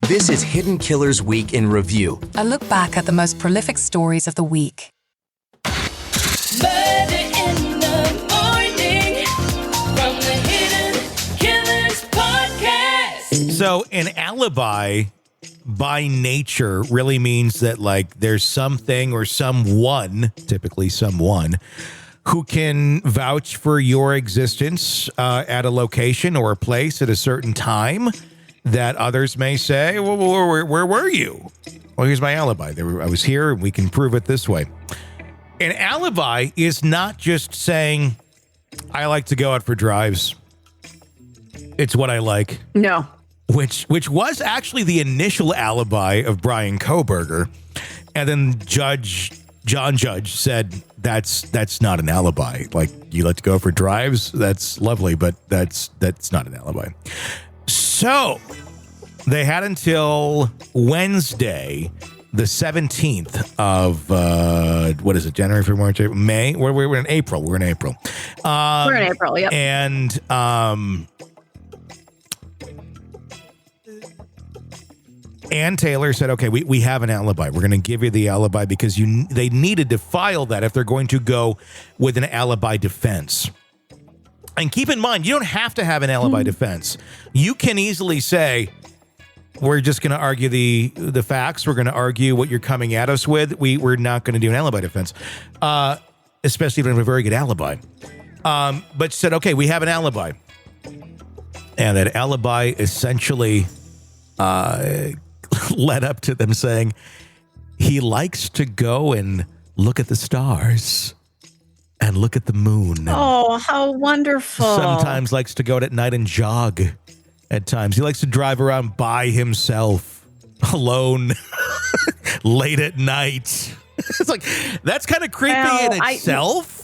This is Hidden Killers Week in Review. A look back at the most prolific stories of the week. Murder in the morning from the Hidden Killers podcast. So an alibi by nature really means that like there's something or someone, typically someone, who can vouch for your existence at a location or a place at a certain time that others may say, well, where were you? Well, here's my alibi. I was here, and we can prove it this way. An alibi is not just saying, I like to go out for drives. It's what I like. No. Which was actually the initial alibi of Bryan Kohberger. And then John Judge said, that's not an alibi. Like, you like to go for drives? That's lovely, but that's not an alibi. So they had until Wednesday, the 17th of, what is it, January, February, March, April, May? We're in April. We're in April, Yep. And Ann Taylor said, okay, we have an alibi. We're going to give you the alibi because they needed to file that if they're going to go with an alibi defense. And keep in mind, you don't have to have an alibi defense. You can easily say, we're just going to argue the facts. We're going to argue what you're coming at us with. We're not going to do an alibi defense, especially if you don't have a very good alibi. But said, okay, we have an alibi. And that alibi essentially led up to them saying he likes to go and look at the stars and look at the moon. Oh, how wonderful. Sometimes likes to go out at night and jog at times. He likes to drive around by himself, alone, late at night. It's like, that's kind of creepy in itself.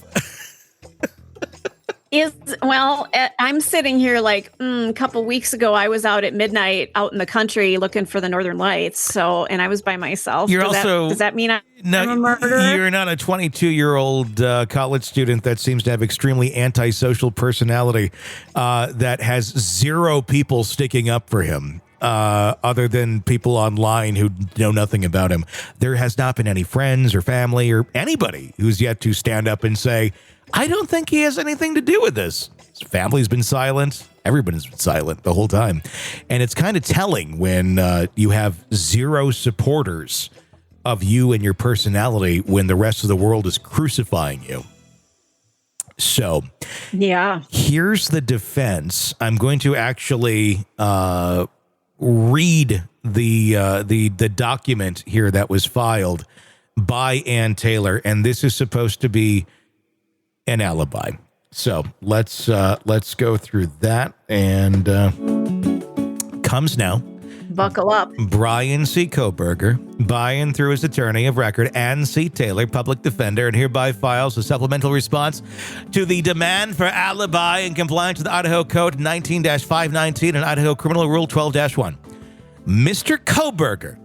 I'm sitting here like a couple weeks ago, I was out at midnight out in the country looking for the Northern Lights. And I was by myself. Does that mean I'm a murderer? You're not a 22-year-old college student that seems to have extremely antisocial personality that has zero people sticking up for him. Other than people online who know nothing about him. There has not been any friends or family or anybody who's yet to stand up and say, I don't think he has anything to do with this. His family's been silent. Everybody's been silent the whole time. And it's kind of telling when you have zero supporters of you and your personality when the rest of the world is crucifying you. So, yeah, here's the defense. I'm going to actually read the document here that was filed by Ann Taylor, and this is supposed to be an alibi. So let's go through that, and comes now. Buckle up. Bryan C. Kohberger, by and through his attorney of record, Ann C. Taylor, public defender, and hereby files a supplemental response to the demand for alibi in compliance with Idaho Code 19-519 and Idaho Criminal Rule 12-1. Mr. Kohberger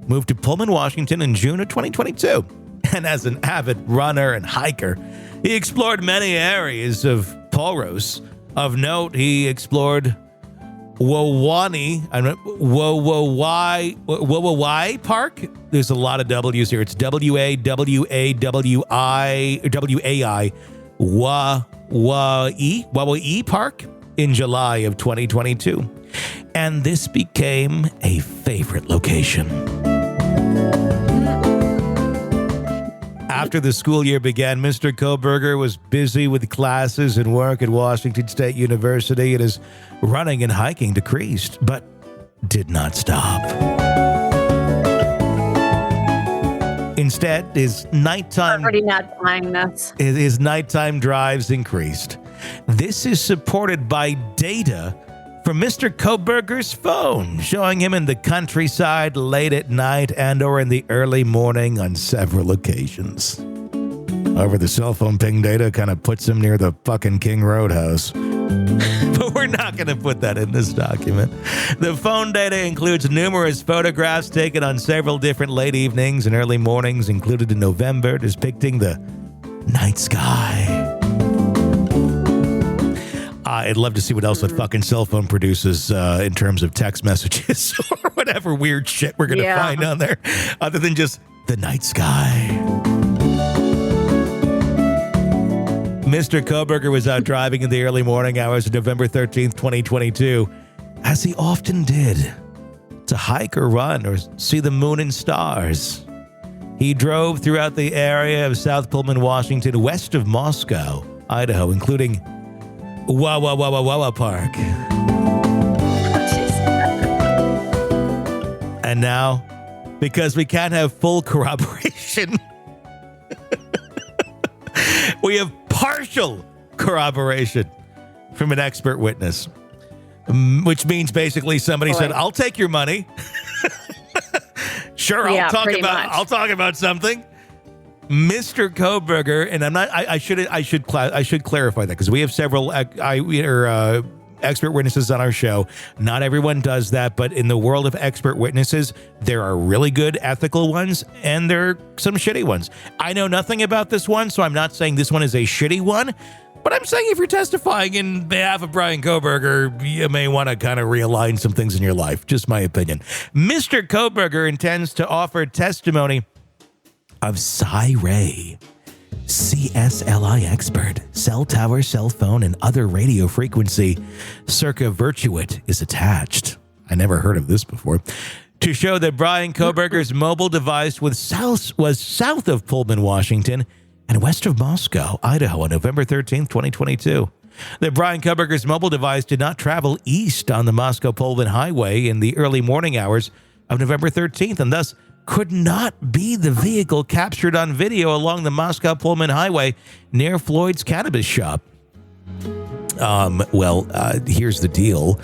moved to Pullman, Washington in June of 2022, and as an avid runner and hiker, he explored many areas of Poros. Of note, he explored Wowai Park. There's a lot of W's here. It's Wawai Park in July of 2022. And this became a favorite location. After the school year began, Mr. Kohberger was busy with classes and work at Washington State University, and his running and hiking decreased, but did not stop. Instead, his nighttime... Already not buying this. His nighttime drives increased. This is supported by data from Mr. Kohberger's phone, showing him in the countryside late at night and or in the early morning on several occasions. However, the cell phone ping data kind of puts him near the fucking King Roadhouse. But we're not going to put that in this document. The phone data includes numerous photographs taken on several different late evenings and early mornings, included in November, depicting the night sky. I'd love to see what else that fucking cell phone produces in terms of text messages or whatever weird shit we're going to find on there, other than just the night sky. Mr. Kohberger was out driving in the early morning hours of November 13th, 2022, as he often did, to hike or run or see the moon and stars. He drove throughout the area of South Pullman, Washington, west of Moscow, Idaho, including Wawa Park. And now, because we can't have full corroboration, we have partial corroboration from an expert witness, which means basically somebody said, "I'll take your money." Sure, I'll talk about something. Mr. Kohberger, and I should clarify that, because we have several expert witnesses on our show. Not everyone does that, but in the world of expert witnesses, there are really good ethical ones and there are some shitty ones. I know nothing about this one, so I'm not saying this one is a shitty one, but I'm saying if you're testifying in behalf of Bryan Kohberger, you may want to kind of realign some things in your life. Just my opinion. Mr. Kohberger intends to offer testimony of Cy Ray, CSLI expert, cell tower, cell phone, and other radio frequency circumvirtuate is attached. I never heard of this before. To show that Bryan Kohberger's mobile device was south of Pullman, Washington, and west of Moscow, Idaho, on November 13th, 2022. That Bryan Kohberger's mobile device did not travel east on the Moscow-Pullman highway in the early morning hours of November 13th, and thus could not be the vehicle captured on video along the Moscow-Pullman highway near Floyd's cannabis shop. Here's the deal.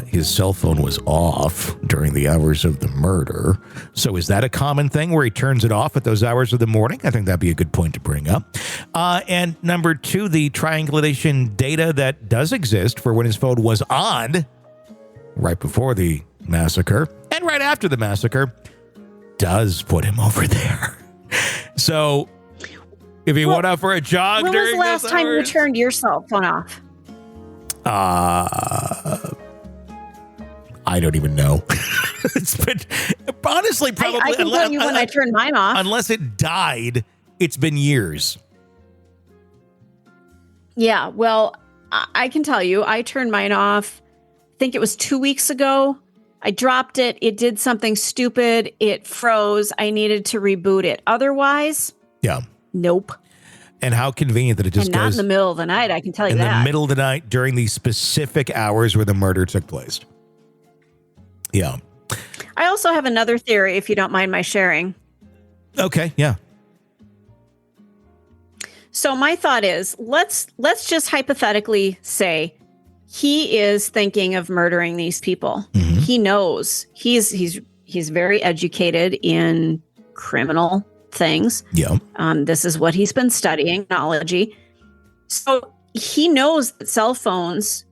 His cell phone was off during the hours of the murder. So is that a common thing where he turns it off at those hours of the morning? I think that'd be a good point to bring up. And number two, the triangulation data that does exist for when his phone was on right before the massacre and right after the massacre does put him over there. So if he went out for a jog when during was the last time you turned your cell phone off? I don't even know. It's been, honestly, probably. I can tell you when I turned mine off. Unless it died, it's been years. Yeah, well, I can tell you, I turned mine off, I think it was 2 weeks ago. I dropped it. It did something stupid. It froze. I needed to reboot it. Otherwise, nope. And how convenient that it just and goes. Not in the middle of the night, I can tell you that. In the middle of the night during the specific hours where the murder took place. Yeah. I also have another theory, if you don't mind my sharing. Okay, yeah. So my thought is, let's just hypothetically say he is thinking of murdering these people. Mm-hmm. He knows he's very educated in criminal things. Yeah. This is what he's been studying, knowledge-y. So he knows that cell phones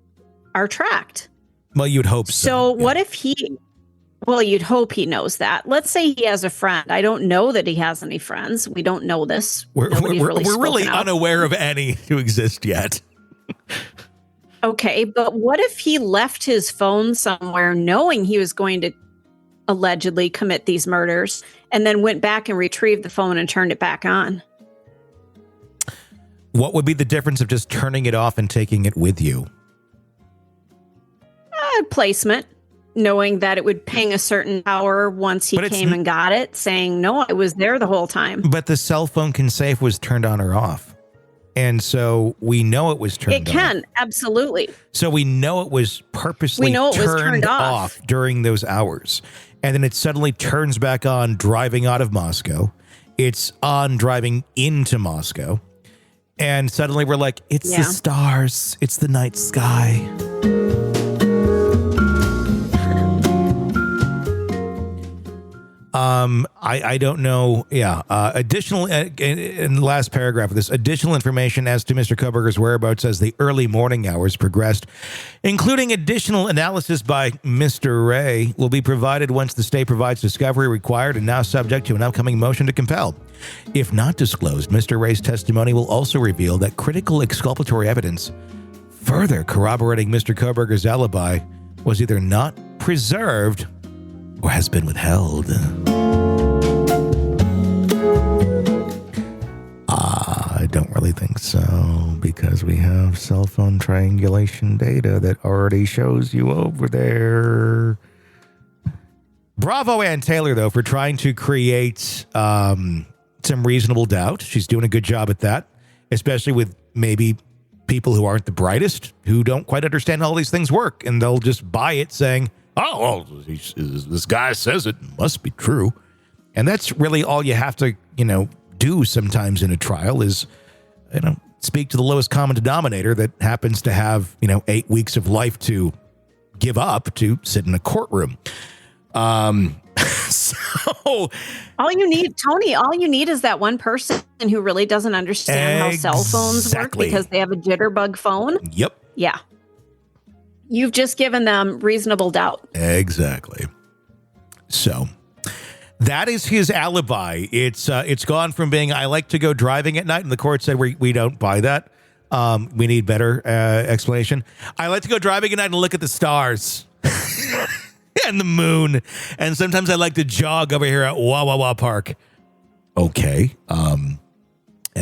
are tracked. Well, you'd hope so. So what if you'd hope he knows that. Let's say he has a friend. I don't know that he has any friends. We don't know this. We're really unaware of any who exist yet. Okay, but what if he left his phone somewhere knowing he was going to allegedly commit these murders and then went back and retrieved the phone and turned it back on? What would be the difference of just turning it off and taking it with you? Placement, knowing that it would ping a certain hour once he came and got it, saying, no, I was there the whole time. But the cell phone can say if it was turned on or off. And so we know it was turned on. It can, absolutely. So we know it was purposely turned off during those hours. And then it suddenly turns back on driving out of Moscow. It's on driving into Moscow. And suddenly we're like, it's the stars. It's the night sky. I don't know. Yeah. Additional in the last paragraph of this, additional information as to Mr. Kohberger's whereabouts as the early morning hours progressed, including additional analysis by Mr. Ray, will be provided once the state provides discovery required and now subject to an upcoming motion to compel. If not disclosed, Mr. Ray's testimony will also reveal that critical exculpatory evidence further corroborating Mr. Kohberger's alibi was either not preserved or has been withheld. I don't really think so, because we have cell phone triangulation data that already shows you over there. Bravo Ann Taylor, though, for trying to create some reasonable doubt. She's doing a good job at that, especially with maybe people who aren't the brightest, who don't quite understand how all these things work, and they'll just buy it saying, oh, well, this guy says it must be true. And that's really all you have to, do sometimes in a trial is, speak to the lowest common denominator that happens to have, 8 weeks of life to give up to sit in a courtroom. So all you need is that one person who really doesn't understand how cell phones work because they have a jitterbug phone. Yep. Yeah. You've just given them reasonable doubt. Exactly. So that is his alibi. It's gone from being, I like to go driving at night, and the court said we don't buy that. We need better explanation. I like to go driving at night and look at the stars and the moon, and sometimes I like to jog over here at Wah Park. Okay. And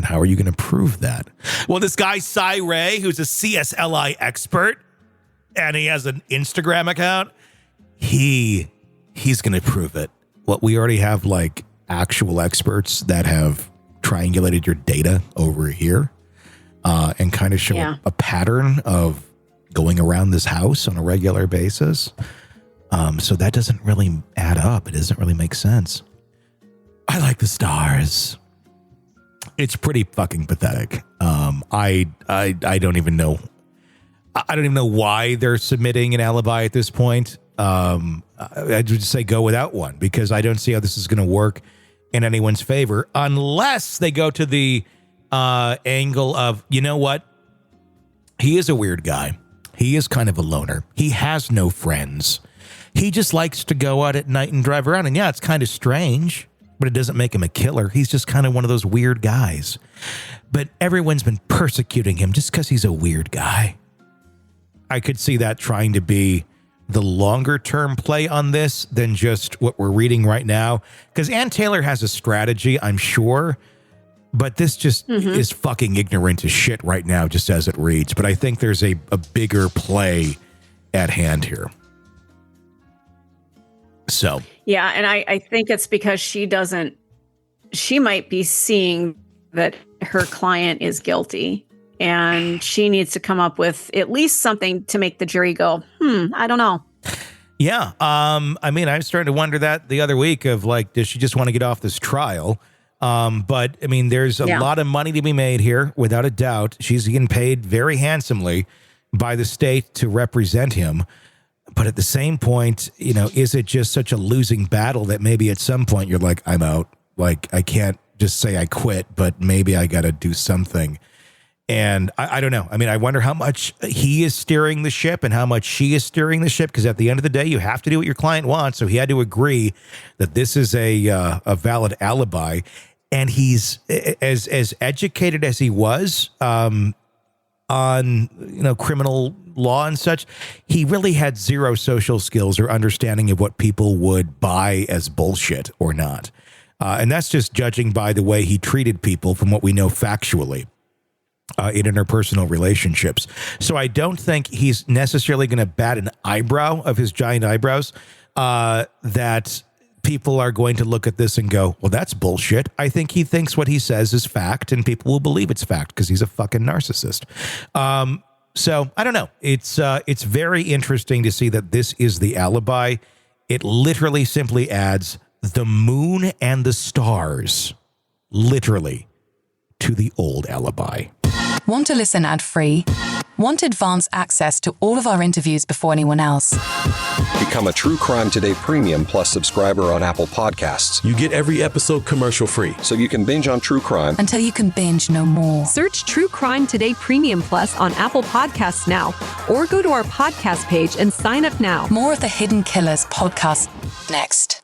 how are you going to prove that? Well, this guy Cy Ray, who's a CSLI expert, and he has an Instagram account, he's going to prove it. What we already have, like, actual experts that have triangulated your data over here and kind of show a pattern of going around this house on a regular basis. So that doesn't really add up. It doesn't really make sense. I like the stars. It's pretty fucking pathetic. I don't even know. I don't even know why they're submitting an alibi at this point. I'd just say go without one, because I don't see how this is going to work in anyone's favor unless they go to the angle of, you know what? He is a weird guy. He is kind of a loner. He has no friends. He just likes to go out at night and drive around. And yeah, it's kind of strange, but it doesn't make him a killer. He's just kind of one of those weird guys. But everyone's been persecuting him just because he's a weird guy. I could see that trying to be the longer term play on this than just what we're reading right now. Because Ann Taylor has a strategy, I'm sure, but this just is fucking ignorant as shit right now, just as it reads. But I think there's a bigger play at hand here. So. Yeah, and I think it's because she might be seeing that her client is guilty, and she needs to come up with at least something to make the jury go, I don't know. Yeah. I mean, I was starting to wonder that the other week of, like, does she just want to get off this trial? But I mean, there's a lot of money to be made here, without a doubt. She's getting paid very handsomely by the state to represent him. But at the same point, is it just such a losing battle that maybe at some point you're like, I'm out. Like, I can't just say I quit, but maybe I got to do something. And I don't know. I mean, I wonder how much he is steering the ship and how much she is steering the ship, because at the end of the day, you have to do what your client wants. So he had to agree that this is a valid alibi. And he's as educated as he was on criminal law and such. He really had zero social skills or understanding of what people would buy as bullshit or not. And that's just judging by the way he treated people from what we know factually. In interpersonal relationships. So I don't think he's necessarily going to bat an eyebrow of his giant eyebrows that people are going to look at this and go, well, that's bullshit. I think he thinks what he says is fact, and people will believe it's fact because he's a fucking narcissist. So I don't know. It's very interesting to see that this is the alibi. It literally simply adds the moon and the stars, literally, to the old alibi. Want to listen ad-free? Want advance access to all of our interviews before anyone else? Become a True Crime Today Premium Plus subscriber on Apple Podcasts. You get every episode commercial-free. So you can binge on true crime until you can binge no more. Search True Crime Today Premium Plus on Apple Podcasts now, or go to our podcast page and sign up now. More of the Hidden Killers podcast next.